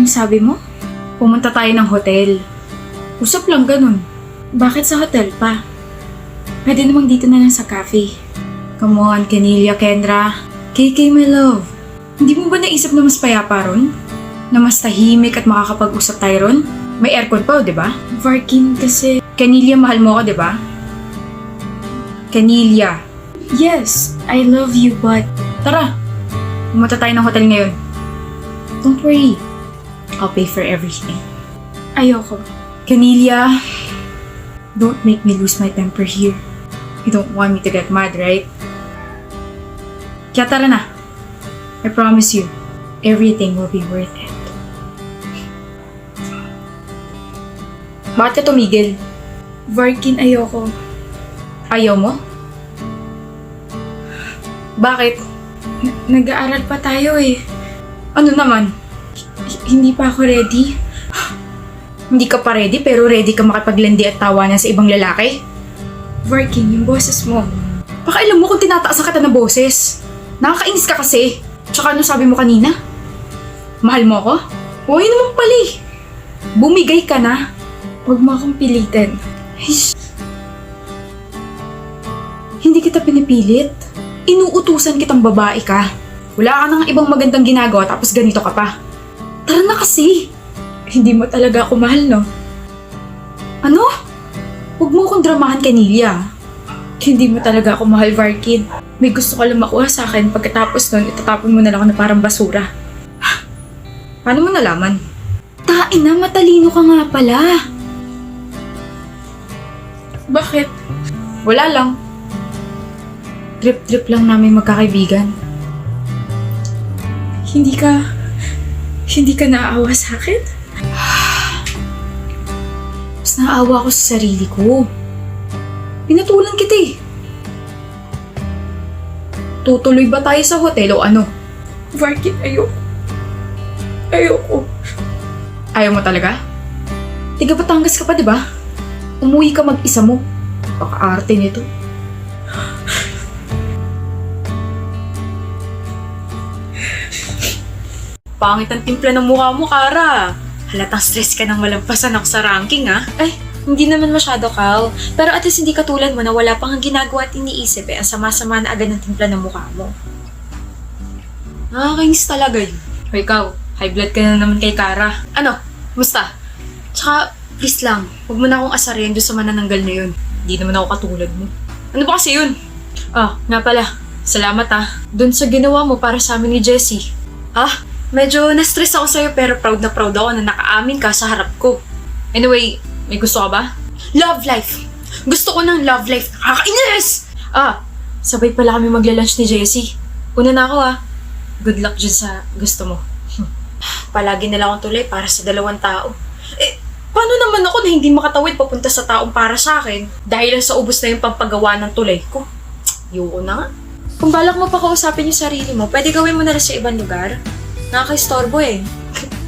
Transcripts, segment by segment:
Anong sabi mo? Pumunta tayo ng hotel. Usap lang ganun. Bakit sa hotel pa? Pwede namang dito na lang sa cafe. Come on, Kennelia, Kendra. KK, my love. Hindi mo ba naisip na mas payapa ron? Na mas tahimik at makakapag-usap tayo ron? May aircon pa, di ba? Varkin kasi... Kennelia, mahal mo ako, di ba? Kennelia. Yes, I love you, but... Tara, pumunta tayo ng hotel ngayon. Don't worry. I'll pay for everything. Ayoko. Kennelia, don't make me lose my temper here. You don't want me to get mad, right? Kaya tara na. I promise you, everything will be worth it. Bakit ka tumigil? Varkin, ayoko. Ayaw mo? Bakit? Nag-aaral pa tayo eh. Ano naman? Hindi pa ako ready. Hindi ka pa ready pero ready ka makipaglandi at tawanan sa ibang lalaki? Varkin, yung boses mo. Baka alam mo kung tinataas ka ng boses. Nakakainis ka kasi. Tsaka ano sabi mo kanina? Mahal mo ako? Huwag naman pala eh. Bumigay ka na. Huwag mo akong pilitin. Hindi kita pinipilit. Inuutusan kitang babae ka. Wala ka nang ibang magandang ginagawa tapos ganito ka pa. Tara na kasi. Hindi mo talaga ako mahal, no? Ano? Huwag mo akong dramahan, Kennelia. Hindi mo talaga ako mahal, Varkin. May gusto ka lang makuha sa akin pagkatapos nun, itatapon mo na lang ako na parang basura. Paano mo nalaman? Tain na, matalino ka nga pala. Bakit? Wala lang. Trip-trip lang namin magkakaibigan. Hindi ka naaawa sa akin? Mas naawa ako sa sarili ko. Pinatulan kita eh. Tutuloy ba tayo sa hotel o ano? Varkin, ayoko. Ayoko. Ayaw mo talaga? Tiga Batangas ka pa, di ba? Umuwi ka mag-isa mo. Paka-arte nito. Pangit ang timpla ng mukha mo, Kara. Halatang stress ka nang malampasan ako sa ranking, ha? Ay, hindi naman masyado, Kal. Pero at least hindi katulad mo na wala pang ginagawa at iniisip eh. Ang sama-sama na agad ng timpla ng mukha mo. Nakakainis talaga yun. O ikaw, high blood ka na naman kay Kara. Ano? Musta? Tsaka, please lang, huwag mo na akong asarin doon sa manananggal na yun. Hindi naman ako katulad mo. Ano ba kasi yun? Ah, nga pala. Salamat doon sa ginawa mo para sa amin ni Jessie. Medyo na-stress ako sa'yo pero proud na proud ako na nakaamin ka sa harap ko. Anyway, may gusto ka ba? Love life! Gusto ko ng love life. Nakakainis! Sabay pala kami magla-lunch ni Jessie. Una na ako Good luck dyan sa gusto mo. Palagi nila akong tuloy para sa dalawang tao. Paano naman ako na hindi makatawid papunta sa taong para sa akin dahil lang sa ubos na yung pampagawa ng tulay ko? Yoko na nga. Kung balak mo pa kausapin yung sarili mo, pwede gawin mo na rin sa ibang lugar. Nakaka-istorbo eh.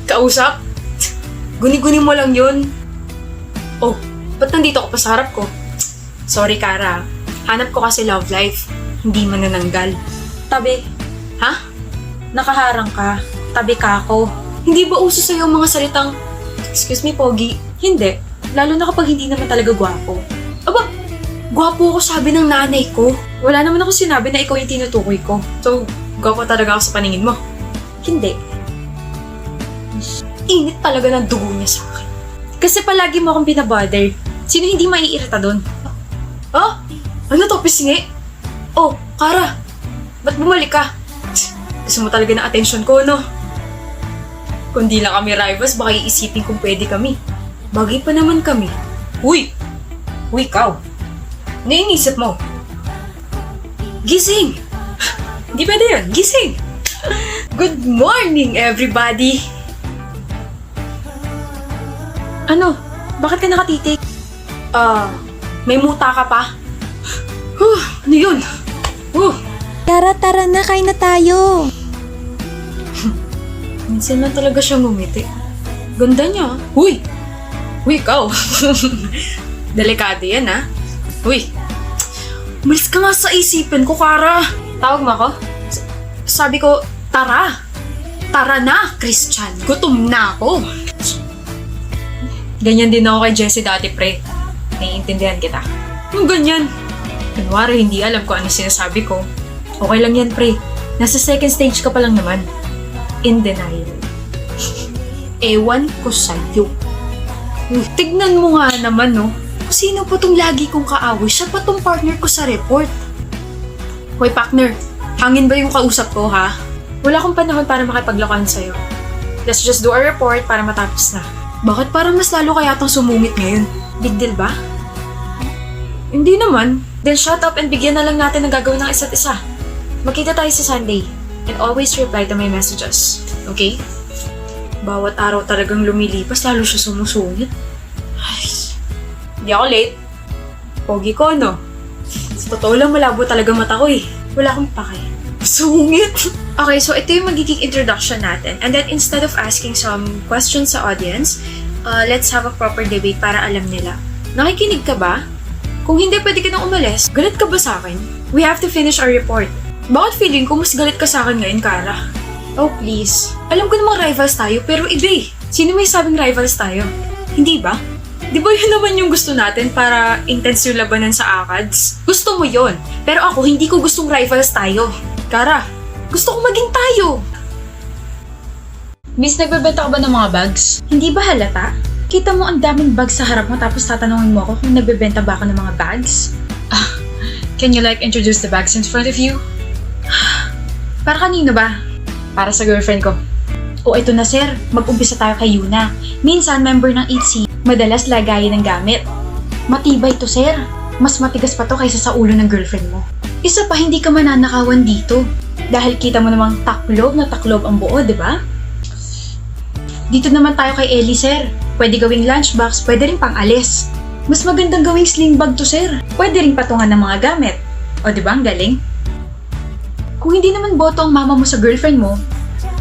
Kausap? Guni-guni mo lang yun. Oh, ba't nandito ka pa sa harap ko? Sorry, Kara. Hanap ko kasi love life. Hindi manananggal. Tabi. Ha? Nakaharang ka. Tabi ka ako. Hindi ba uso sa'yo ang mga salitang, excuse me, Pogi? Hindi. Lalo na kapag hindi naman talaga gwapo. Aba, gwapo ako sabi ng nanay ko. Wala naman ako sinabi na ikaw yung tinutukoy ko. So, gwapo talaga ako sa paningin mo? Hindi. Init talaga ng dugo niya sa akin. Kasi palagi mo akong binabother. Sino hindi maiirita doon? Ano to, pisngi? Oh, Kara. Ba't bumalik ka? Gusto mo talaga ng atensyon ko, no? Kung di lang kami rivals, baka iisipin kung pwede kami. Bagay pa naman kami. Uy, ikaw. Ano yung inisip mo? Gising! Hindi pwede yun. Gising! Good morning, everybody! Ano? Bakit ka nakatitig? May muta ka pa? Ano yun? Tara na, kain na tayo. Minsan lang talaga siya ngumiti. Ganda niya. Uy, ikaw. Delikado yan, Uy, umalis ka nga sa isipin ko, Kara. Tawag mo ako? Sabi ko, tara. Tara na, Christian. Gutom na ako. Ganyan din ako kay Jessie dati, pre. Naiintindihan kita. Yung ganyan. Kunwari, hindi alam kung ano sinasabi ko. Okay lang yan, pre. Nasa second stage ka pa lang naman. In denial. Ewan ko sa'yo. Tignan mo nga naman, no? Kung sino po tong lagi kong kaaway, siya pa tong partner ko sa report. Hoy, partner. Hangin ba yung kausap ko, ha? Wala akong panahon para makipaglokohan sa'yo. Let's just do our report para matapos na. Bakit parang mas lalo ka yatang sumungit ngayon? Big deal ba? Hindi naman. Then shut up and bigyan na lang natin ng gagawin ng isa't isa. Magkita tayo sa Sunday. And always reply to my messages. Okay? Bawat araw talagang lumilipas, lalo siya sumusungit. Ay, hindi ako late. Pogi ko, no? Sa totoo lang, malabo talaga mata ko eh. Wala akong pake. Sungit! Okay, so ito yung magiging introduction natin. And then instead of asking some questions sa audience, let's have a proper debate para alam nila. Nakikinig ka ba? Kung hindi, pwede ka nang umalis. Galit ka ba sa akin? We have to finish our report. Bakit feeling ko mas galit ka sa akin ngayon, Kara? Oh, please. Alam ko namang rivals tayo, pero iba eh. Sino may sabing rivals tayo? Hindi ba? Di ba yun naman yung gusto natin para intense yung labanan sa ACADS? Gusto mo yon. Pero ako, hindi ko gustong rivals tayo. Kara, gusto ko maging tayo. Miss, nagbebenta ka ba ng mga bags? Hindi ba halata? Kita mo ang daming bags sa harap mo tapos tatanungin mo ako kung nagbebenta ba ako ng mga bags? Can you introduce the bags in front of you? Para kanino ba? Para sa girlfriend ko. O ito na sir, mag-umpisa tayo kay Yuna. Minsan member ng 8C, madalas lagayin ng gamit. Matibay to sir. Mas matigas pa to kaysa sa ulo ng girlfriend mo. Isa pa, hindi ka mananakawan dito. Dahil kita mo namang taklob na taklob ang buo, di ba? Dito naman tayo kay Ellie sir. Pwede gawing lunchbox, pwede rin pang alis. Mas magandang gawing sling bag to sir. Pwede rin patungan ng mga gamit. O di ba ang galing? Kung hindi naman boto ang mama mo sa girlfriend mo,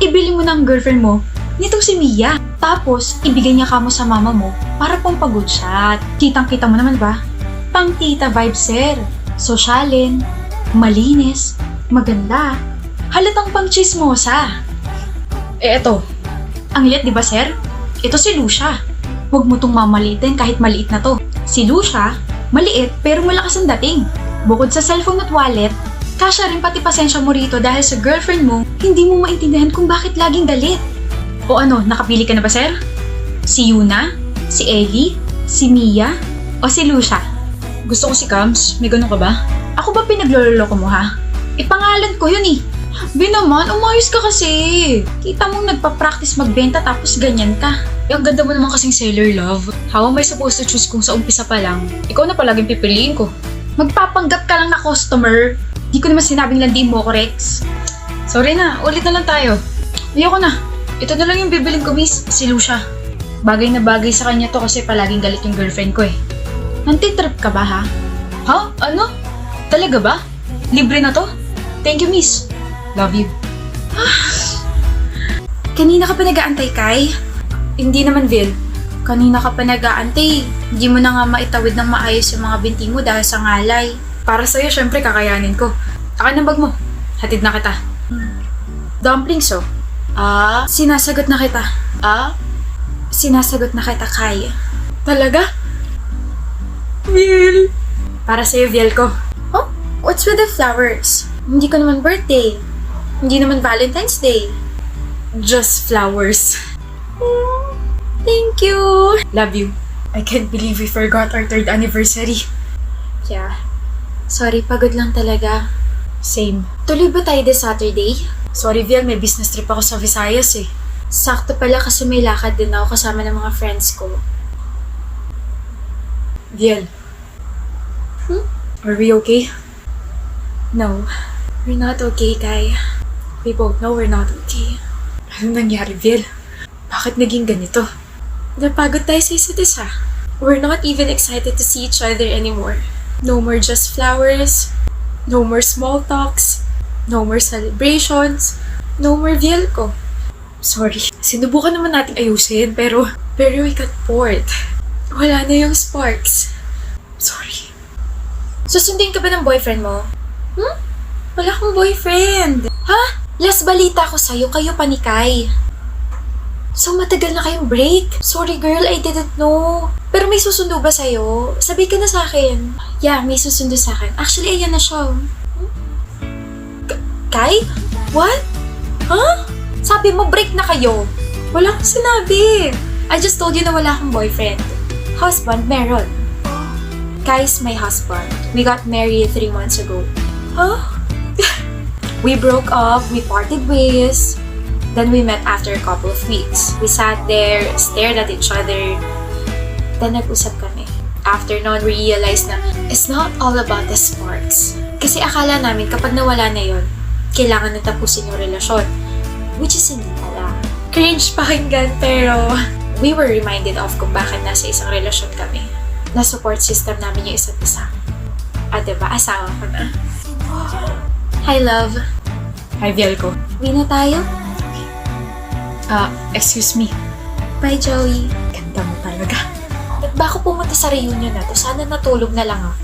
ibili mo na ang girlfriend mo nitong si Mia. Tapos, ibigay niya ka mo sa mama mo para pang pag-good shot. Kitang-kita mo naman ba? Pang tita vibe, sir. Sosyalin, malinis, maganda, halatang pang chismosa. Eto, ang liit di ba, sir? Ito si Lucia. Huwag mo tong mamalitin kahit maliit na to. Si Lucia, maliit pero malakas ang dating. Bukod sa cellphone at wallet, kasya rin pati pasensya mo rito dahil sa girlfriend mo, hindi mo maintindihan kung bakit laging galit. O ano, nakapili ka na ba, sir? Si Yuna? Si Ellie? Si Mia? O si Lucia? Gusto ko si Cams. May ganun ka ba? Ako ba pinagloloko mo, ha? Ipangalan ko yun eh. Be naman, umayos ka kasi. Kita mong nagpa-practice magbenta tapos ganyan ka. Ang ganda mo naman kasing seller, love. How am I supposed to choose kung sa umpisa pa lang? Ikaw na palaging pipiliin ko. Magpapanggap ka lang na customer. Di ko naman sinabing landiin mo ko, Rex. Sorry na, ulit na lang tayo. Ayoko na. Ito na lang yung bibiling ko, miss. Si Lucia. Bagay na bagay sa kanya to kasi palaging galit yung girlfriend ko eh. Nantitrip ka ba, ha? Ha? Ano? Talaga ba? Libre na to? Thank you, miss. Love you. Kanina ka pa nag-aantay, Kai? Hindi naman, Vil. Kanina ka pa nag-aantay. Hindi mo na nga maitawid ng maayos yung mga binti mo dahil sa ngalay. Para sa'yo, syempre, kakayanin ko. Akin ang bag mo. Hatid na kita. Dumplings, oh. Sinasagot na kita. Sinasagot na kita, Kai. Talaga? Vil. Para sa'yo, Vil ko. Oh, what's with the flowers? Hindi ko naman birthday. Hindi naman Valentine's Day. Just flowers. Thank you. Love you. I can't believe we forgot our 3rd anniversary. Yeah. Sorry, pagod lang talaga. Same. Tuloy ba tayo this Saturday? Sorry, Viel, may business trip ako sa Visayas eh. Sakto pala kasi may lakad din ako kasama ng mga friends ko. Viel. Are we okay? No. We're not okay, Kai. We both know we're not okay. Ano nangyari, Vil? Bakit naging ganito? Napagod tayo sa isa't isa. We're not even excited to see each other anymore. No more just flowers. No more small talks. No more celebrations. No more Viel ko. Sorry. Sinubukan naman natin ayusin, pero we got bored. Wala na yung sparks. Sorry. Susundin ka ba ng boyfriend mo? Wala akong boyfriend. Ha? Last balita ko sa'yo, kayo pa ni Kai. So, matagal na kayong break. Sorry girl, I didn't know. Pero may susundo ba sa'yo? Sabi ka na sa akin. Yeah, may susundo sa akin. Actually, ayan na siya. Kai? What? Huh? Sabi mo, break na kayo. Wala kang sinabi. I just told you na wala akong boyfriend. Husband, meron. Kai's my husband. We got married 3 months ago. Huh? We broke up, we parted ways. Then we met after a couple of weeks. We sat there, stared at each other. Then nag-usap kami. After nun, we realized na it's not all about the sparks. Kasi akala namin kapag nawala na yon, kailangan na tapusin yung relasyon. Which is hindi pala. Cringe pakinggan, pero we were reminded of kung bakit nasa isang relasyon kami. Na support system namin yung isa't isa. At diba, asawa ko na. Hi, love. Hi, Bielko. Uwi na tayo? Excuse me. Bye, Joey. Ganda mo talaga. Ba't ba ako pumunta sa reunion na to? Sana natulog na lang ako.